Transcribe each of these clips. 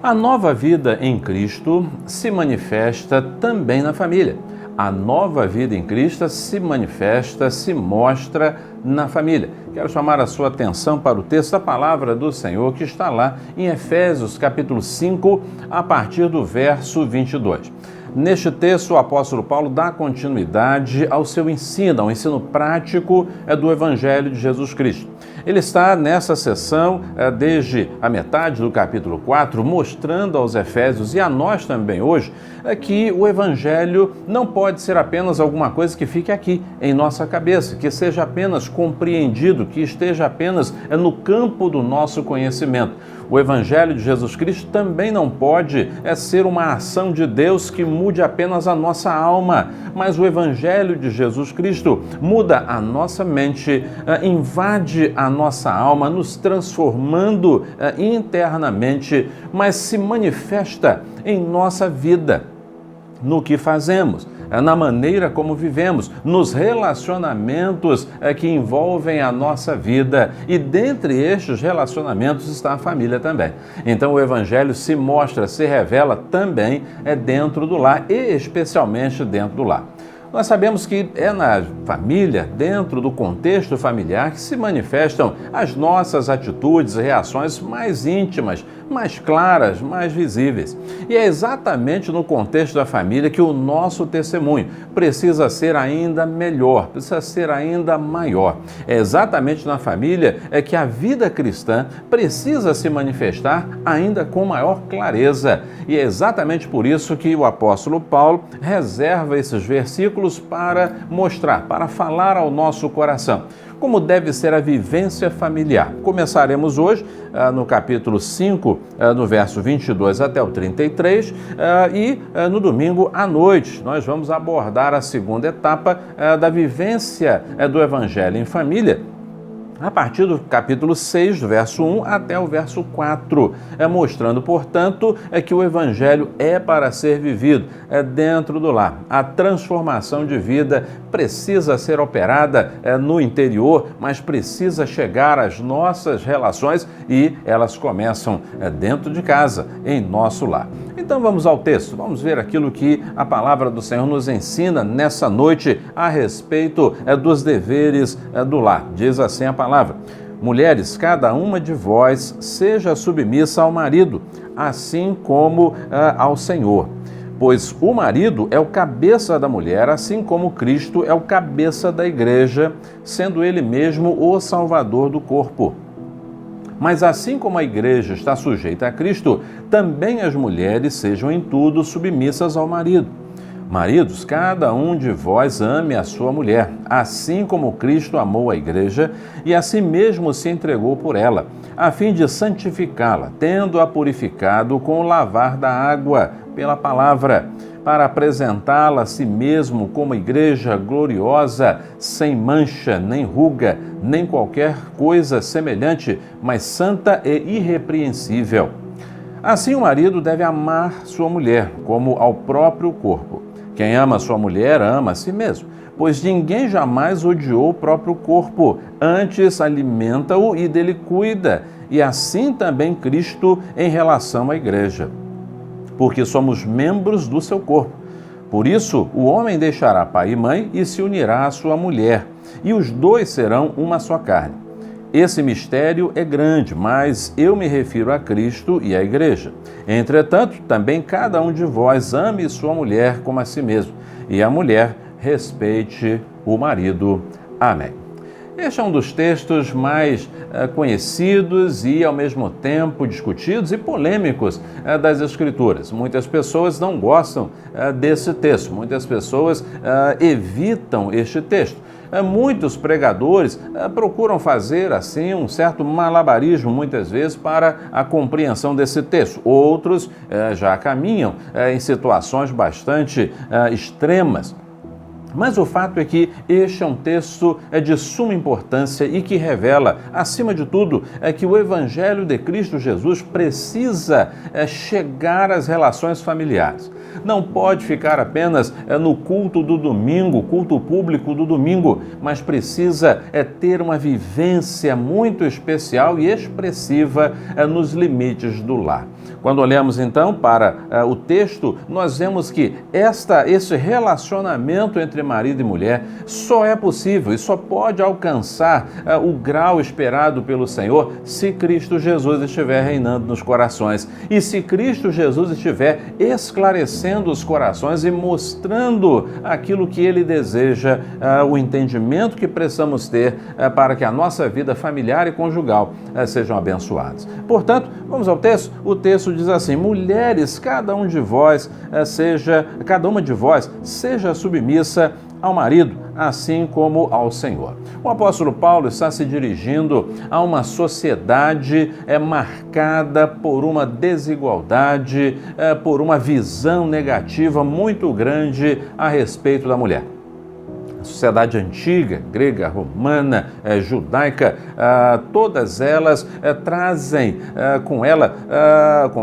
A nova vida em Cristo se manifesta também na família. A nova vida em Cristo se manifesta, se mostra na família. Quero chamar a sua atenção para o texto da palavra do Senhor que está lá em Efésios capítulo 5, a partir do verso 22. Neste texto, o apóstolo Paulo dá continuidade ao seu ensino, ao ensino prático do Evangelho de Jesus Cristo. Ele está nessa sessão, desde a metade do capítulo 4, mostrando aos Efésios e a nós também hoje, que o Evangelho não pode ser apenas alguma coisa que fique aqui em nossa cabeça, que seja apenas compreendido, que esteja apenas no campo do nosso conhecimento. O Evangelho de Jesus Cristo também não pode ser uma ação de Deus que mude apenas a nossa alma, mas o Evangelho de Jesus Cristo muda a nossa mente, invade a nossa alma, nos transformando internamente, mas se manifesta em nossa vida, no que fazemos, na maneira como vivemos, nos relacionamentos que envolvem a nossa vida. E dentre estes relacionamentos está a família também. Então o Evangelho se mostra, se revela também dentro do lar e especialmente dentro do lar. Nós sabemos que é na família, dentro do contexto familiar, que se manifestam as nossas atitudes e reações mais íntimas, mais claras, mais visíveis. E é exatamente no contexto da família que o nosso testemunho precisa ser ainda melhor, precisa ser ainda maior. É exatamente na família que a vida cristã precisa se manifestar ainda com maior clareza. E é exatamente por isso que o apóstolo Paulo reserva esses versículos para mostrar, para falar ao nosso coração como deve ser a vivência familiar. Começaremos hoje no capítulo 5, no verso 22 até o 33, e no domingo à noite nós vamos abordar a segunda etapa da vivência do Evangelho em família, a partir do capítulo 6, do verso 1 até o verso 4, mostrando, portanto, que o Evangelho é para ser vivido dentro do lar. A transformação de vida precisa ser operada no interior, mas precisa chegar às nossas relações e elas começam dentro de casa, em nosso lar. Então vamos ao texto, vamos ver aquilo que a palavra do Senhor nos ensina nessa noite a respeito dos deveres do lar. Diz assim a palavra: mulheres, cada uma de vós seja submissa ao marido, assim como ao Senhor. Pois o marido é o cabeça da mulher, assim como Cristo é o cabeça da igreja, sendo ele mesmo o Salvador do corpo. Mas assim como a igreja está sujeita a Cristo, também as mulheres sejam em tudo submissas ao marido. Maridos, cada um de vós ame a sua mulher, assim como Cristo amou a igreja e a si mesmo se entregou por ela, a fim de santificá-la, tendo-a purificado com o lavar da água pela palavra, para apresentá-la a si mesmo como igreja gloriosa, sem mancha, nem ruga, nem qualquer coisa semelhante, mas santa e irrepreensível. Assim o marido deve amar sua mulher como ao próprio corpo. Quem ama sua mulher ama a si mesmo, pois ninguém jamais odiou o próprio corpo, antes alimenta-o e dele cuida, e assim também Cristo em relação à igreja, porque somos membros do seu corpo. Por isso, o homem deixará pai e mãe e se unirá à sua mulher, e os dois serão uma só carne. Esse mistério é grande, mas eu me refiro a Cristo e à igreja. Entretanto, também cada um de vós ame sua mulher como a si mesmo, e a mulher respeite o marido. Amém. Este é um dos textos mais conhecidos e, ao mesmo tempo, discutidos e polêmicos das Escrituras. Muitas pessoas não gostam desse texto, muitas pessoas evitam este texto. Muitos pregadores procuram fazer, assim, um certo malabarismo, muitas vezes, para a compreensão desse texto. Outros já caminham em situações bastante extremas. Mas o fato é que este é um texto de suma importância e que revela, acima de tudo, que o Evangelho de Cristo Jesus precisa chegar às relações familiares. Não pode ficar apenas no culto do domingo, culto público do domingo, mas precisa ter uma vivência muito especial e expressiva nos limites do lar. Quando olhamos então para o texto, nós vemos que esse relacionamento entre marido e mulher só é possível e só pode alcançar o grau esperado pelo Senhor se Cristo Jesus estiver reinando nos corações e se Cristo Jesus estiver esclarecendo os corações e mostrando aquilo que Ele deseja, o entendimento que precisamos ter para que a nossa vida familiar e conjugal sejam abençoadas. Portanto, vamos ao texto. O texto diz assim: mulheres, cada uma de vós seja submissa ao marido, assim como ao Senhor. O apóstolo Paulo está se dirigindo a uma sociedade marcada por uma desigualdade, por uma visão negativa muito grande a respeito da mulher. A sociedade antiga, grega, romana, judaica, todas elas trazem com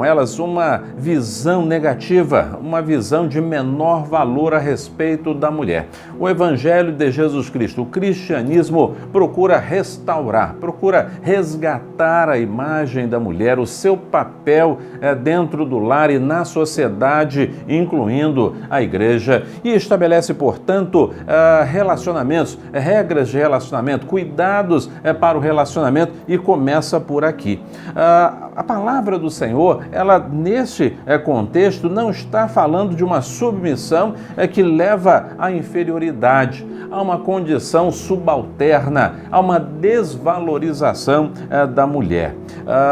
elas uma visão negativa, uma visão de menor valor a respeito da mulher. O Evangelho de Jesus Cristo, o cristianismo, procura restaurar, procura resgatar a imagem da mulher, o seu papel dentro do lar e na sociedade, incluindo a igreja, e estabelece, portanto, relacionamentos, regras de relacionamento, cuidados para o relacionamento, e começa por aqui. A palavra do Senhor, ela neste contexto não está falando de uma submissão que leva à inferioridade, a uma condição subalterna, a uma desvalorização da mulher.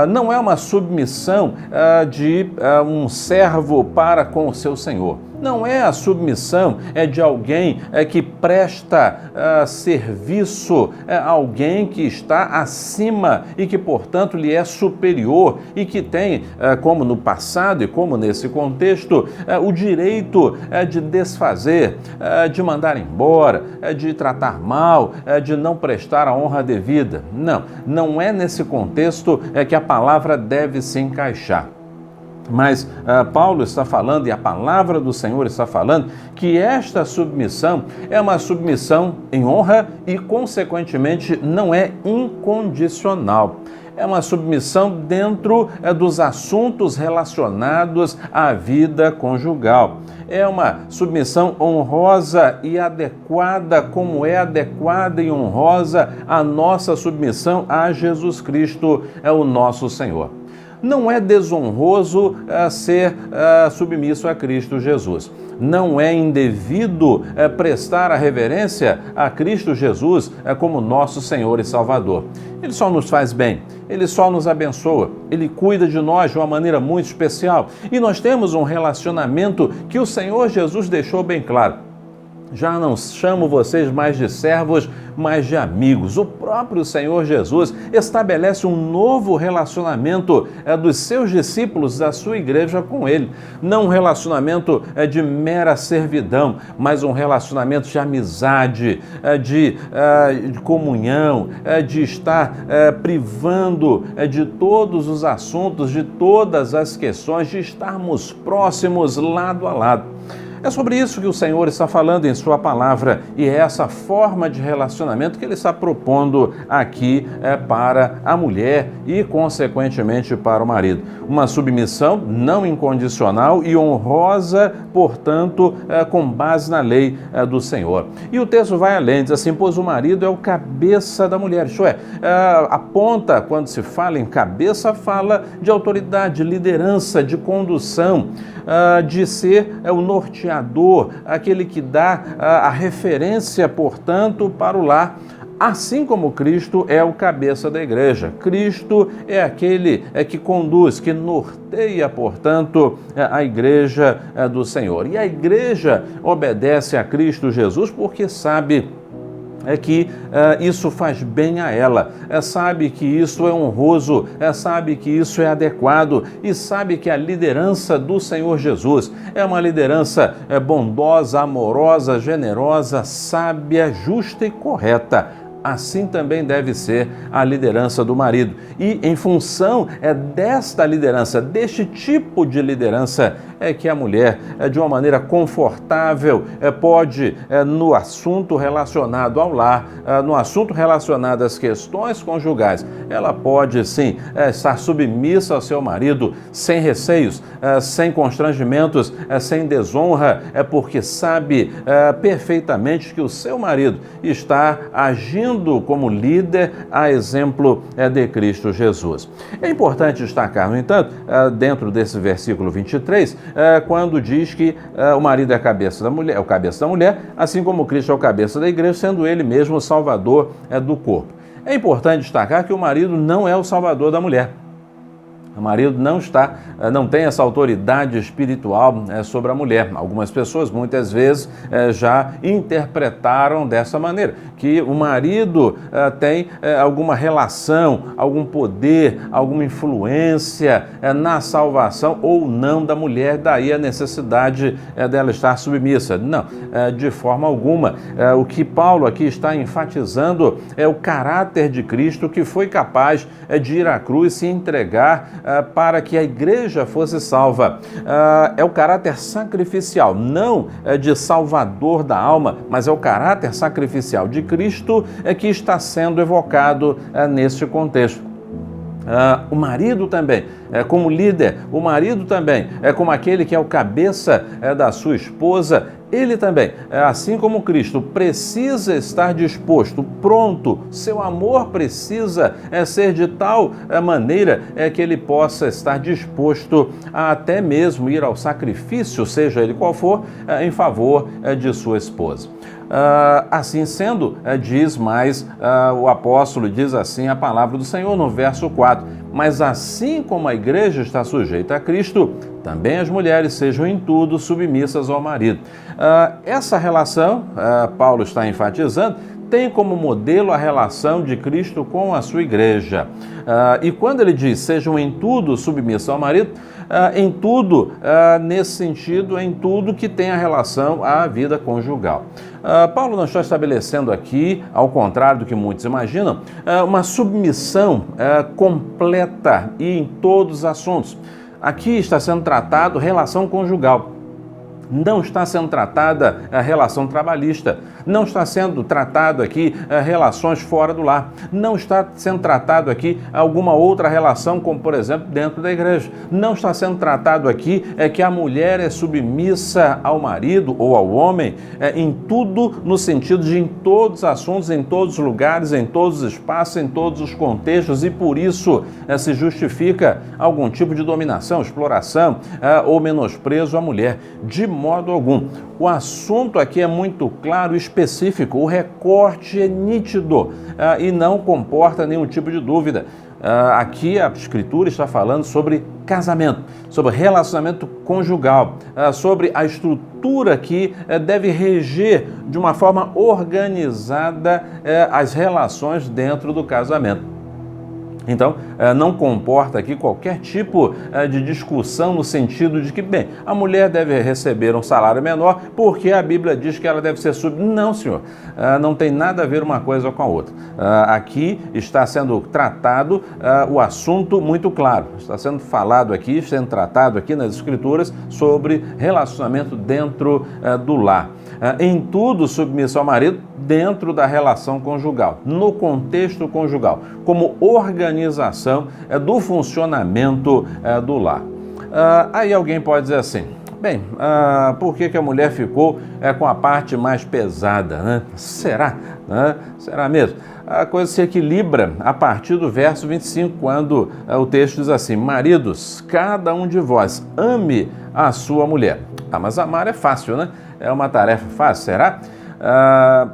Não é uma submissão de um servo para com o seu senhor. Não é a submissão de alguém que presta serviço a alguém que está acima e que, portanto, lhe é superior e que tem, como no passado e como nesse contexto, o direito de desfazer, de mandar embora, de tratar mal, de não prestar a honra devida. Não é nesse contexto que a palavra deve se encaixar. Mas Paulo está falando, e a palavra do Senhor está falando, que esta submissão é uma submissão em honra e, consequentemente, não é incondicional. É uma submissão dentro dos assuntos relacionados à vida conjugal. É uma submissão honrosa e adequada, como é adequada e honrosa a nossa submissão a Jesus Cristo, o nosso Senhor. Não é desonroso ser submisso a Cristo Jesus. Não é indevido prestar a reverência a Cristo Jesus como nosso Senhor e Salvador. Ele só nos faz bem, Ele só nos abençoa, Ele cuida de nós de uma maneira muito especial. E nós temos um relacionamento que o Senhor Jesus deixou bem claro. Já não chamo vocês mais de servos, mas de amigos. O próprio Senhor Jesus estabelece um novo relacionamento dos seus discípulos, da sua igreja com Ele. Não um relacionamento de mera servidão, mas um relacionamento de amizade, de comunhão, de estar privando de todos os assuntos, de todas as questões, de estarmos próximos lado a lado. É sobre isso que o Senhor está falando em sua palavra e é essa forma de relacionamento que Ele está propondo aqui para a mulher e, consequentemente, para o marido. Uma submissão não incondicional e honrosa, portanto, com base na lei do Senhor. E o texto vai além, diz assim: pois o marido é o cabeça da mulher. Isto é, aponta, quando se fala em cabeça, fala de autoridade, de liderança, de condução, de ser o norteador, aquele que dá a referência, portanto, para o lar. Assim como Cristo é o cabeça da igreja. Cristo é aquele que conduz, que norteia, portanto, a igreja do Senhor. E a igreja obedece a Cristo Jesus porque sabe que isso faz bem a ela, sabe que isso é honroso, sabe que isso é adequado e sabe que a liderança do Senhor Jesus é uma liderança bondosa, amorosa, generosa, sábia, justa e correta. Assim também deve ser a liderança do marido. E em função desta liderança, deste tipo de liderança, é que a mulher, de uma maneira confortável, pode, no assunto relacionado ao lar, no assunto relacionado às questões conjugais, ela pode, sim, estar submissa ao seu marido, sem receios, sem constrangimentos, sem desonra, porque sabe perfeitamente que o seu marido está agindo como líder, a exemplo de Cristo Jesus. É importante destacar, no entanto, dentro desse versículo 23, quando diz que o marido é a cabeça da mulher, é o cabeça da mulher, assim como Cristo é o cabeça da igreja, sendo ele mesmo o salvador do corpo. É importante destacar que o marido não é o salvador da mulher. O marido não tem essa autoridade espiritual sobre a mulher. Algumas pessoas, muitas vezes, já interpretaram dessa maneira, que o marido tem alguma relação, algum poder, alguma influência na salvação ou não da mulher, daí a necessidade dela estar submissa. Não, de forma alguma. O que Paulo aqui está enfatizando é o caráter de Cristo, que foi capaz de ir à cruz, se entregar para que a igreja fosse salva. É o caráter sacrificial, não de salvador da alma, mas é o caráter sacrificial de Cristo que está sendo evocado neste contexto. O marido também, como líder, o marido também, como aquele que é o cabeça da sua esposa, ele também, assim como Cristo, precisa estar disposto, pronto, seu amor precisa ser de tal maneira que ele possa estar disposto a até mesmo ir ao sacrifício, seja ele qual for, em favor de sua esposa. Assim sendo, diz mais, o apóstolo diz assim a palavra do Senhor no verso 4, mas assim como a igreja está sujeita a Cristo, também as mulheres sejam em tudo submissas ao marido. Essa relação, Paulo está enfatizando, tem como modelo a relação de Cristo com a sua igreja. E quando ele diz, sejam em tudo submissas ao marido, em tudo, nesse sentido, em tudo que tem a relação à vida conjugal. Paulo não está estabelecendo aqui, ao contrário do que muitos imaginam, uma submissão completa e em todos os assuntos. Aqui está sendo tratado relação conjugal. Não está sendo tratada a relação trabalhista, não está sendo tratado aqui relações fora do lar, não está sendo tratado aqui alguma outra relação, como por exemplo dentro da igreja, não está sendo tratado aqui que a mulher é submissa ao marido ou ao homem em tudo, no sentido de em todos os assuntos, em todos os lugares, em todos os espaços, em todos os contextos, e por isso se justifica algum tipo de dominação, exploração ou menosprezo à mulher. De modo algum. O assunto aqui é muito claro e específico, o recorte é nítido e não comporta nenhum tipo de dúvida. Aqui a Escritura está falando sobre casamento, sobre relacionamento conjugal, sobre a estrutura que deve reger de uma forma organizada as relações dentro do casamento. Então, não comporta aqui qualquer tipo de discussão no sentido de que, bem, a mulher deve receber um salário menor porque a Bíblia diz que ela deve ser Não, senhor, não tem nada a ver uma coisa com a outra. Aqui está sendo tratado o assunto muito claro, está sendo falado aqui, sendo tratado aqui nas Escrituras sobre relacionamento dentro do lar. Em tudo submissão ao marido dentro da relação conjugal, no contexto conjugal, como organização do funcionamento do lar. Aí alguém pode dizer assim, bem, por que a mulher ficou com a parte mais pesada, né? Será? Será mesmo? A coisa se equilibra a partir do verso 25, quando o texto diz assim, maridos, cada um de vós ame a sua mulher. Mas amar é fácil, né? É uma tarefa fácil, será?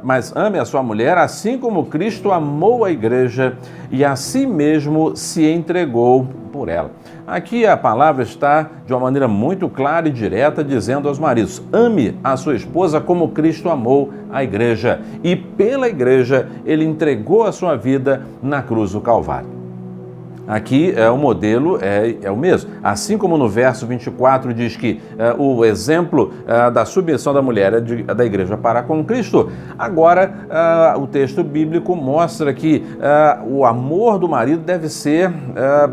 Mas ame a sua mulher, assim como Cristo amou a igreja e a si mesmo se entregou por ela. Aqui a palavra está de uma maneira muito clara e direta, dizendo aos maridos, ame a sua esposa como Cristo amou a igreja. E pela igreja ele entregou a sua vida na cruz do Calvário. Aqui o modelo é o mesmo. Assim como no verso 24 diz que o exemplo da submissão da mulher é da igreja para com Cristo, agora o texto bíblico mostra que o amor do marido deve ser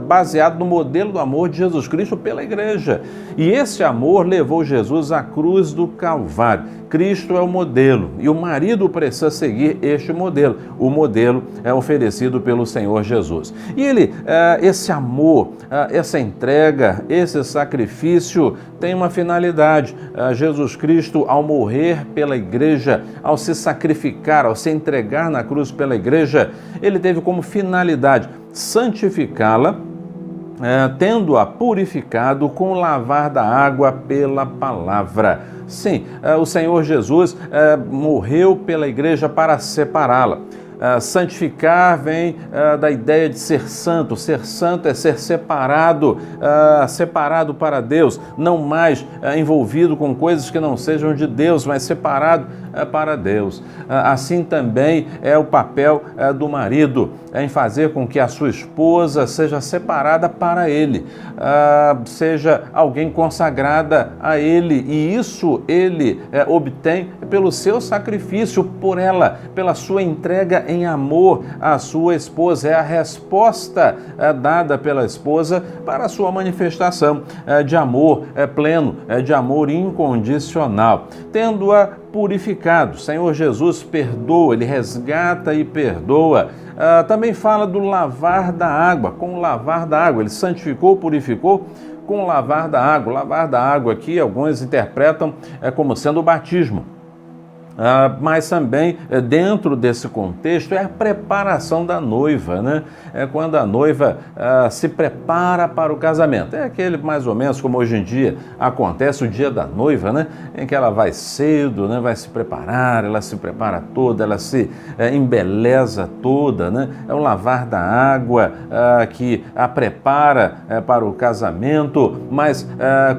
baseado no modelo do amor de Jesus Cristo pela igreja. E esse amor levou Jesus à cruz do Calvário. Cristo é o modelo e o marido precisa seguir este modelo. O modelo é oferecido pelo Senhor Jesus. E esse amor, essa entrega, esse sacrifício tem uma finalidade. Jesus Cristo, ao morrer pela igreja, ao se sacrificar, ao se entregar na cruz pela igreja, ele teve como finalidade santificá-la, tendo-a purificado com o lavar da água pela palavra. Sim, o Senhor Jesus morreu pela igreja para separá-la. Santificar vem da ideia de ser santo. Ser santo é ser separado, separado para Deus, não mais envolvido com coisas que não sejam de Deus, mas separado para Deus. Assim também é o papel do marido, em fazer com que a sua esposa seja separada para ele, seja alguém consagrada a ele, e isso ele obtém pelo seu sacrifício por ela, pela sua entrega em amor à sua esposa. É a resposta dada pela esposa para a sua manifestação de amor pleno, de amor incondicional. Tendo-a purificado, Senhor Jesus perdoa, ele resgata e perdoa. Também fala do lavar da água, com o lavar da água, ele santificou, purificou com o lavar da água. O lavar da água aqui, alguns interpretam como sendo o batismo. Mas também, dentro desse contexto, é a preparação da noiva, né? É quando a noiva se prepara para o casamento. É aquele, mais ou menos, como hoje em dia acontece o dia da noiva, né? Em que ela vai cedo, né? Vai se preparar, ela se prepara toda, ela se embeleza toda, né? É o lavar da água que a prepara para o casamento, mas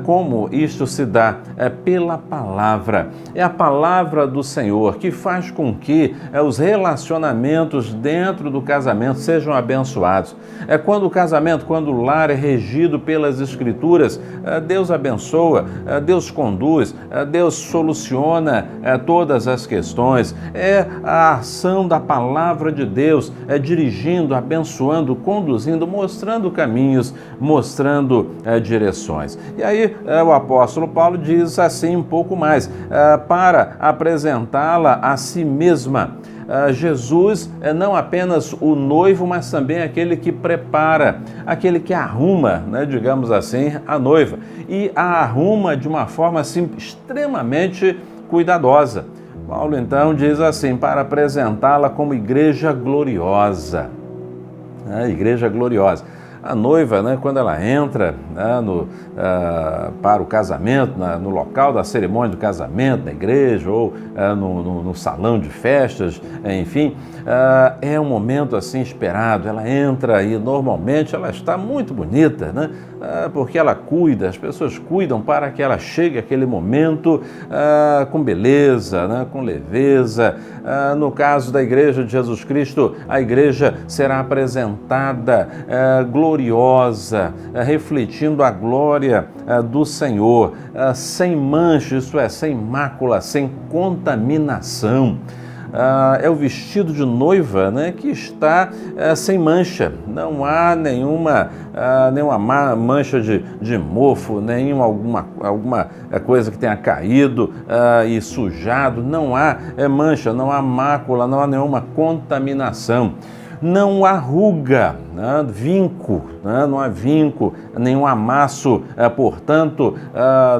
como isto se dá? Pela palavra. É a palavra do Senhor que faz com que os relacionamentos dentro do casamento sejam abençoados. Quando o casamento, quando o lar é regido pelas Escrituras, Deus abençoa, Deus conduz, Deus soluciona todas as questões. É a ação da palavra de Deus dirigindo, abençoando, conduzindo, mostrando caminhos, mostrando direções. E aí o apóstolo Paulo diz assim um pouco mais, para apresentá-la a si mesma. Jesus é não apenas o noivo, mas também aquele que prepara, aquele que arruma, né, digamos assim, a noiva. E a arruma de uma forma assim, extremamente cuidadosa. Paulo então diz assim, para apresentá-la como igreja gloriosa. Igreja gloriosa. A noiva, né, quando ela entra para o casamento, no local da cerimônia do casamento, na igreja ou no salão de festas, enfim, é um momento assim esperado. Ela entra e normalmente ela está muito bonita, né? Porque ela cuida, as pessoas cuidam para que ela chegue àquele momento com beleza, né, com leveza. No caso da Igreja de Jesus Cristo, a igreja será apresentada gloriosa, refletindo a glória do Senhor, sem mancha, isto é, sem mácula, sem contaminação. É o vestido de noiva, né, que está sem mancha. Não há nenhuma mancha de mofo, alguma coisa que tenha caído e sujado. Não há mancha, não há mácula, não há nenhuma contaminação. Não há ruga, vinco, não há vinco, nenhum amasso, portanto,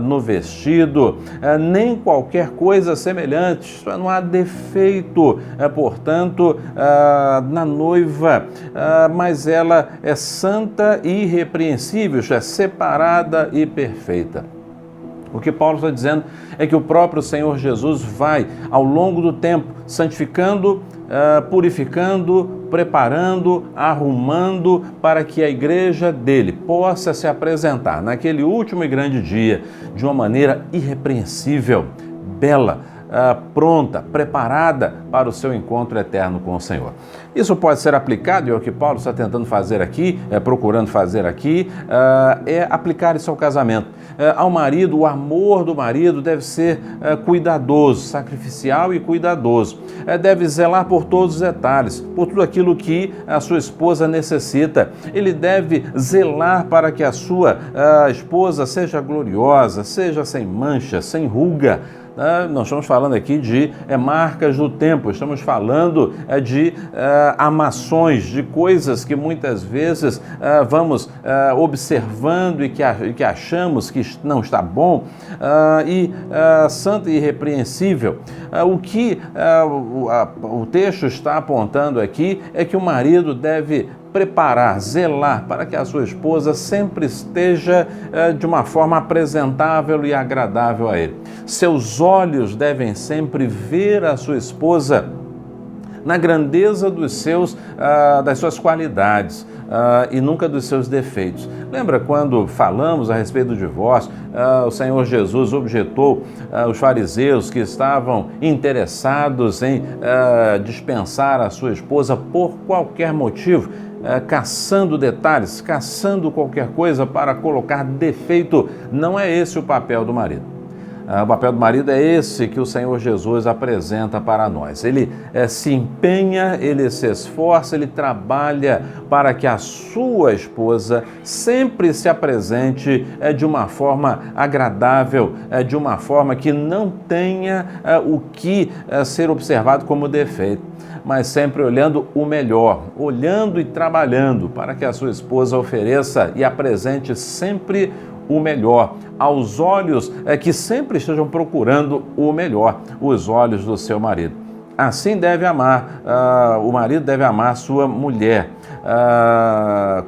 no vestido, nem qualquer coisa semelhante, não há defeito, portanto, na noiva, mas ela é santa e irrepreensível, é separada e perfeita. O que Paulo está dizendo é que o próprio Senhor Jesus vai, ao longo do tempo, santificando, purificando, preparando, arrumando para que a igreja dele possa se apresentar naquele último e grande dia de uma maneira irrepreensível, bela, pronta, preparada para o seu encontro eterno com o Senhor. Isso pode ser aplicado, e é o que Paulo está tentando fazer aqui, procurando fazer aqui, é aplicar isso ao casamento. Ao marido, o amor do marido deve ser cuidadoso, sacrificial e cuidadoso. Deve zelar por todos os detalhes, por tudo aquilo que a sua esposa necessita. Ele deve zelar para que a sua esposa seja gloriosa, seja sem mancha, sem ruga. Nós estamos falando aqui de marcas do tempo, estamos falando de amações, de coisas que muitas vezes vamos observando e que achamos que não está bom, santo e irrepreensível. O que o texto está apontando aqui é que o marido deve preparar, zelar para que a sua esposa sempre esteja de uma forma apresentável e agradável a ele. Seus olhos devem sempre ver a sua esposa na grandeza das suas qualidades e nunca dos seus defeitos. Lembra quando falamos a respeito do divórcio, o Senhor Jesus objetou os fariseus que estavam interessados em dispensar a sua esposa por qualquer motivo, caçando detalhes, caçando qualquer coisa para colocar defeito. Não é esse o papel do marido. O papel do marido é esse que o Senhor Jesus apresenta para nós. Ele se empenha, ele se esforça, ele trabalha para que a sua esposa sempre se apresente de uma forma agradável, de uma forma que não tenha o que ser observado como defeito, mas sempre olhando o melhor, olhando e trabalhando para que a sua esposa ofereça e apresente sempre o melhor, aos olhos que sempre estejam procurando o melhor, os olhos do seu marido. Assim deve amar, o marido deve amar sua mulher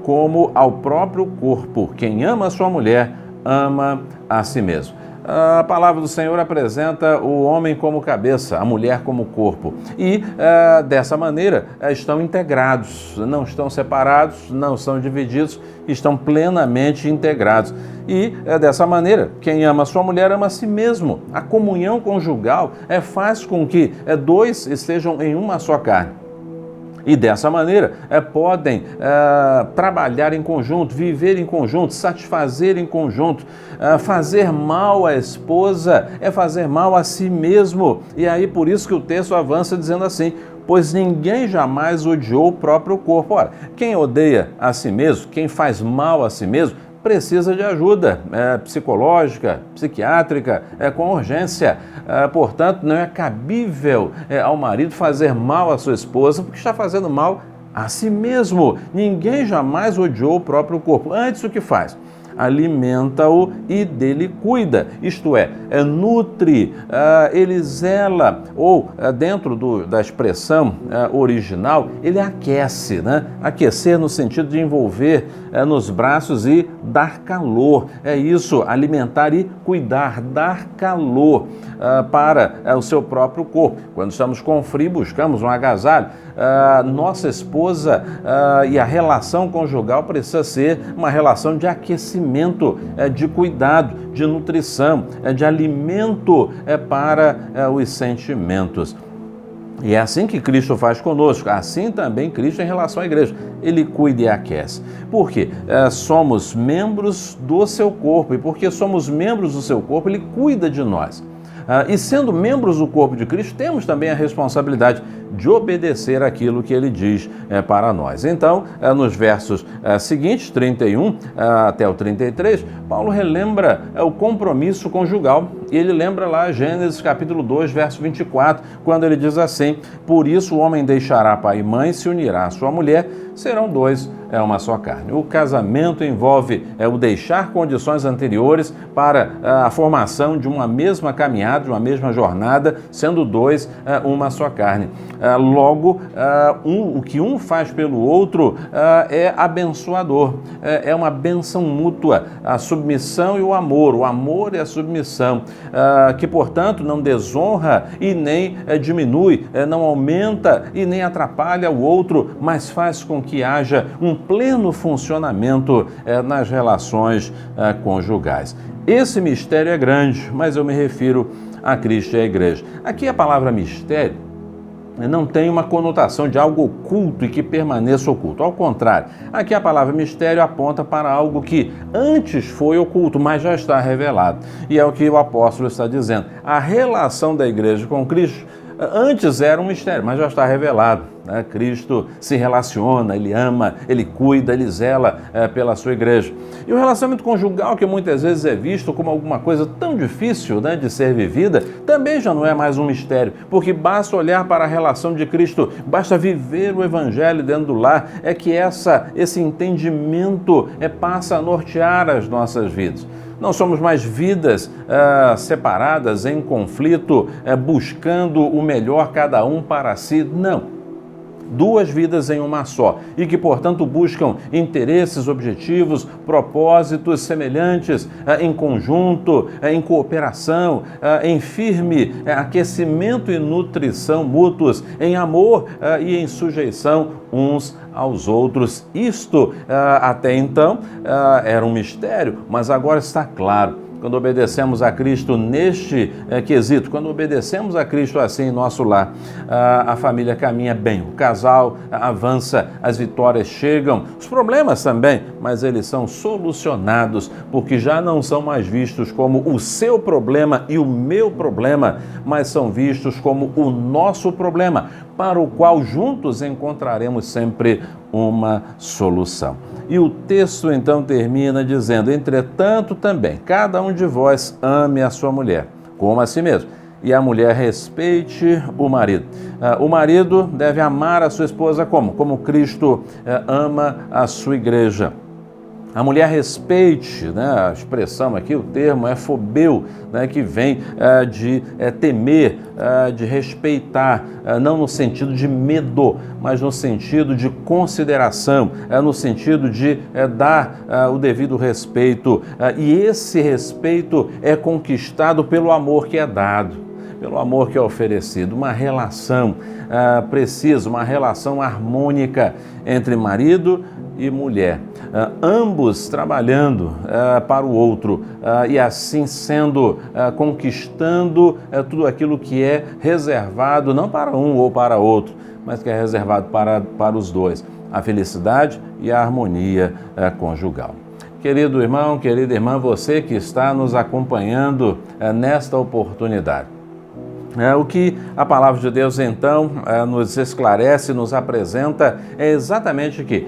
como ao próprio corpo. Quem ama a sua mulher, ama a si mesmo. A palavra do Senhor apresenta o homem como cabeça, a mulher como corpo. E, dessa maneira, estão integrados, não estão separados, não são divididos, estão plenamente integrados. E, dessa maneira, quem ama a sua mulher ama a si mesmo. A comunhão conjugal faz com que dois estejam em uma só carne. E dessa maneira podem trabalhar em conjunto, viver em conjunto, satisfazer em conjunto. Fazer mal à esposa é fazer mal a si mesmo. E aí por isso que o texto avança dizendo assim: pois ninguém jamais odiou o próprio corpo. Ora, quem odeia a si mesmo, quem faz mal a si mesmo, precisa de ajuda psicológica, psiquiátrica, com urgência. Portanto, não é cabível ao marido fazer mal à sua esposa, porque está fazendo mal a si mesmo. Ninguém jamais odiou o próprio corpo. Antes, o que faz? Alimenta-o e dele cuida, isto é nutre, ele zela, ou dentro da expressão original, ele aquece, né? Aquecer no sentido de envolver nos braços e dar calor. É isso, alimentar e cuidar, dar calor para o seu próprio corpo. Quando estamos com frio, buscamos um agasalho. Nossa esposa e a relação conjugal precisa ser uma relação de aquecimento, de cuidado, de nutrição, de alimento para os sentimentos. E é assim que Cristo faz conosco, assim também Cristo em relação à igreja. Ele cuida e aquece. Por quê? Somos membros do seu corpo, e porque somos membros do seu corpo, ele cuida de nós. E sendo membros do corpo de Cristo, temos também a responsabilidade de obedecer aquilo que ele diz para nós. Então, nos versos seguintes, 31 até o 33, Paulo relembra o compromisso conjugal. E ele lembra lá Gênesis capítulo 2, verso 24, quando ele diz assim: por isso o homem deixará pai e mãe, se unirá à sua mulher, serão dois, uma só carne. O casamento envolve o deixar condições anteriores para a formação de uma mesma caminhada, de uma mesma jornada, sendo dois, uma só carne. Logo, o que um faz pelo outro é abençoador, é uma bênção mútua, a submissão e o amor e a submissão, que, portanto, não desonra e nem diminui, não aumenta e nem atrapalha o outro, mas faz com que haja um pleno funcionamento nas relações conjugais. Esse mistério é grande, mas eu me refiro a Cristo e a igreja. Aqui a palavra mistério não tem uma conotação de algo oculto e que permaneça oculto. Ao contrário, aqui a palavra mistério aponta para algo que antes foi oculto, mas já está revelado. E é o que o apóstolo está dizendo. A relação da igreja com Cristo antes era um mistério, mas já está revelado, né? Cristo se relaciona, Ele ama, Ele cuida, Ele zela pela sua igreja. E o relacionamento conjugal, que muitas vezes é visto como alguma coisa tão difícil, né, de ser vivida, também já não é mais um mistério, porque basta olhar para a relação de Cristo, basta viver o Evangelho dentro do lar, é que esse entendimento passa a nortear as nossas vidas. Não somos mais vidas separadas, em conflito, buscando o melhor cada um para si. Não. Duas vidas em uma só e que, portanto, buscam interesses, objetivos, propósitos semelhantes em conjunto, em cooperação, em firme aquecimento e nutrição mútuos, em amor e em sujeição uns aos outros. Isto, até então, era um mistério, mas agora está claro. Quando obedecemos a Cristo neste quesito, quando obedecemos a Cristo assim em nosso lar, a família caminha bem, o casal avança, as vitórias chegam, os problemas também, mas eles são solucionados, porque já não são mais vistos como o seu problema e o meu problema, mas são vistos como o nosso problema, para o qual juntos encontraremos sempre uma solução. E o texto então termina dizendo: entretanto também, cada um de vós ame a sua mulher, como a si mesmo, e a mulher respeite o marido. O marido deve amar a sua esposa como? Como Cristo ama a sua igreja. A mulher respeite, né? A expressão aqui, o termo é phobeu, né? Que vem de temer, de respeitar, não no sentido de medo, mas no sentido de consideração, no sentido de dar o devido respeito. E esse respeito é conquistado pelo amor que é dado, pelo amor que é oferecido, uma relação precisa, uma relação harmônica entre marido e mulher, ambos trabalhando para o outro e assim sendo, conquistando tudo aquilo que é reservado, não para um ou para outro, mas que é reservado para os dois, a felicidade e a harmonia conjugal. Querido irmão, querida irmã, você que está nos acompanhando nesta oportunidade, o que a palavra de Deus então nos esclarece, nos apresenta é exatamente que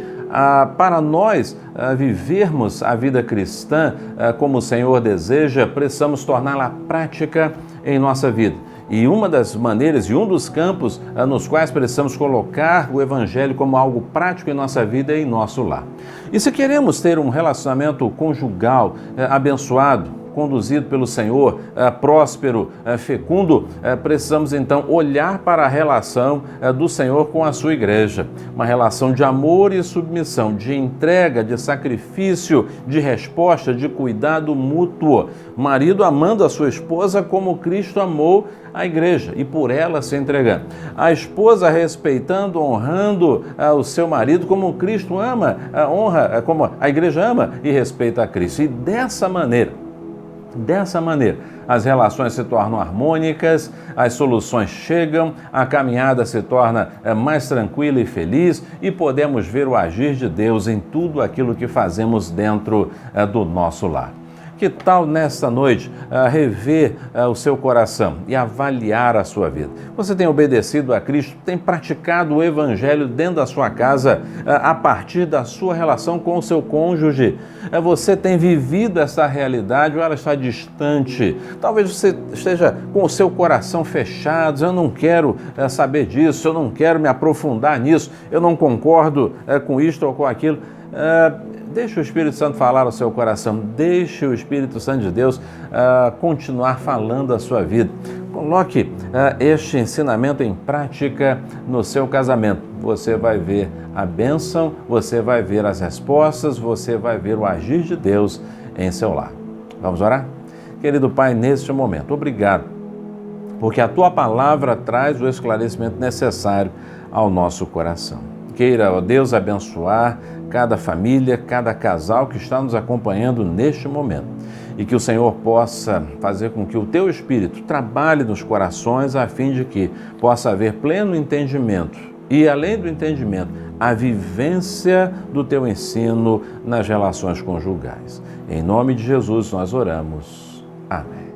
para nós vivermos a vida cristã como o Senhor deseja, precisamos torná-la prática em nossa vida. E uma das maneiras e um dos campos nos quais precisamos colocar o Evangelho como algo prático em nossa vida é em nosso lar. E se queremos ter um relacionamento conjugal abençoado, conduzido pelo Senhor, próspero, fecundo, precisamos então olhar para a relação do Senhor com a sua igreja. Uma relação de amor e submissão, de entrega, de sacrifício, de resposta, de cuidado mútuo. Marido amando a sua esposa como Cristo amou a igreja e por ela se entregando. A esposa respeitando, honrando o seu marido como Cristo ama, honra, como a igreja ama e respeita a Cristo. E dessa maneira, as relações se tornam harmônicas, as soluções chegam, a caminhada se torna mais tranquila e feliz e podemos ver o agir de Deus em tudo aquilo que fazemos dentro do nosso lar. Que tal nesta noite rever o seu coração e avaliar a sua vida? Você tem obedecido a Cristo, tem praticado o Evangelho dentro da sua casa a partir da sua relação com o seu cônjuge? Você tem vivido essa realidade ou ela está distante? Talvez você esteja com o seu coração fechado, eu não quero saber disso, eu não quero me aprofundar nisso, eu não concordo com isto ou com aquilo. Deixe o Espírito Santo falar ao seu coração, deixe o Espírito Santo de Deus continuar falando a sua vida. Coloque este ensinamento em prática no seu casamento. Você vai ver a bênção, você vai ver as respostas, você vai ver o agir de Deus em seu lar. Vamos orar? Querido Pai, neste momento, obrigado, porque a Tua palavra traz o esclarecimento necessário ao nosso coração. Queira, ó Deus, abençoar cada família, cada casal que está nos acompanhando neste momento. e que o Senhor possa fazer com que o teu Espírito trabalhe nos corações a fim de que possa haver pleno entendimento e, além do entendimento, a vivência do teu ensino nas relações conjugais. Em nome de Jesus nós oramos. Amém.